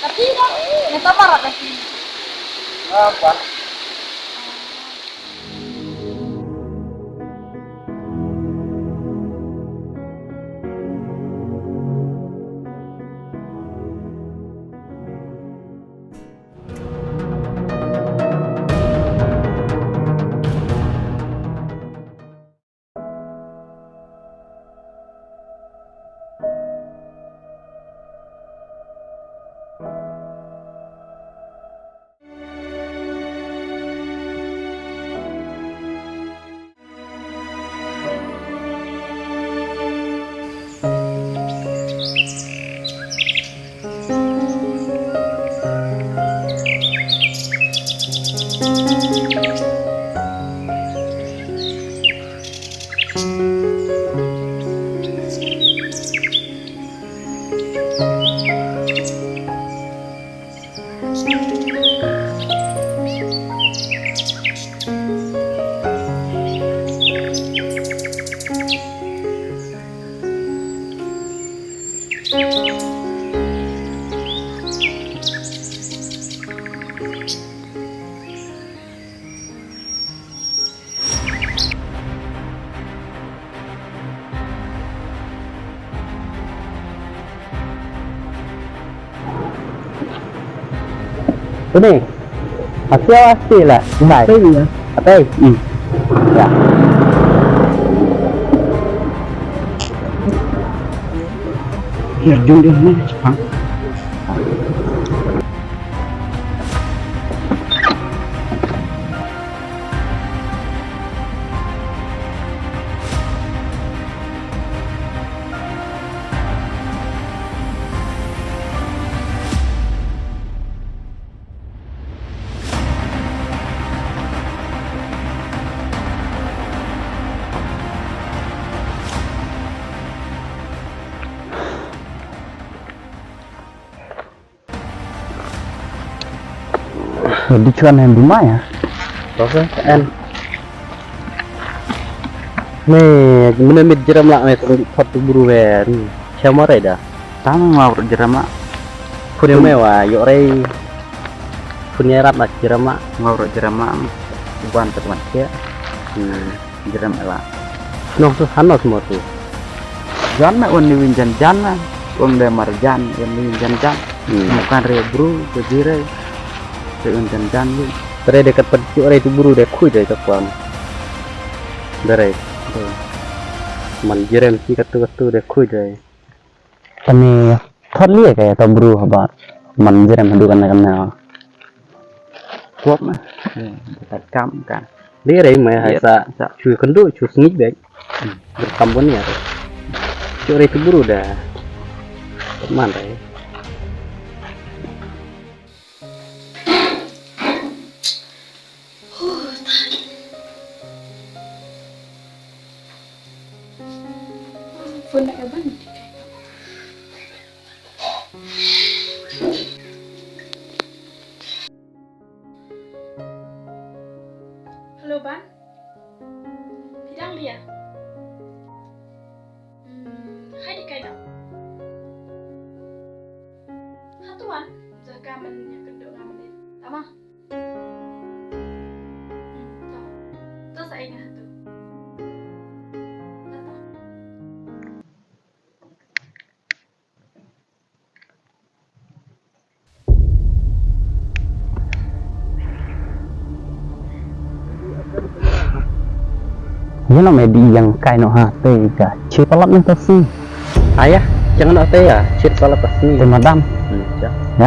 Tapi dah, neta marah lagi. Apa? Ini pasti lah, baik. Ya. Apa? Ya. Ya, jom dia mana Jepang. Di cuan yang rumah ya, Oke, kan. nih menit jeram lah, terus foto buru ben, siapa dah, Tama mau jeram mak. punya mewah, yuk rey, punya rap lah jeram lah, Mau jeram mak. Bukan teman dia. Jeram lah. nong tuh hano semua tuh, Jan mak wan diwinjan jan lah. De marjan wan diwinjan jan. Bukan rebru kejire. Diwinjan jan lu. dari dekat pedicuk rey itu buru deh, kuy dari cakuan, dari, man jeram sih katu deh kuy dari, kami thot liya kayak tau buru apa, man jeram hadukan kan, Kuat mah. Dekat kam kan. dia rey mah Iya, hasa, sa. cuy kendu cuy sengit deh, berkambun ya, cuy rey itu buru dah, mana rey. Pun nak ban. Halo ban, bidang dia. Hai di kain. Hatuan, jaga mennya kedok ngamenin. Tama. Tuh saya ingat tuh. Ini lo medi yang kain no hati ga, cip palap nih pasti. Ayah, jangan hati ya, cip palap pasti. Madam, ya.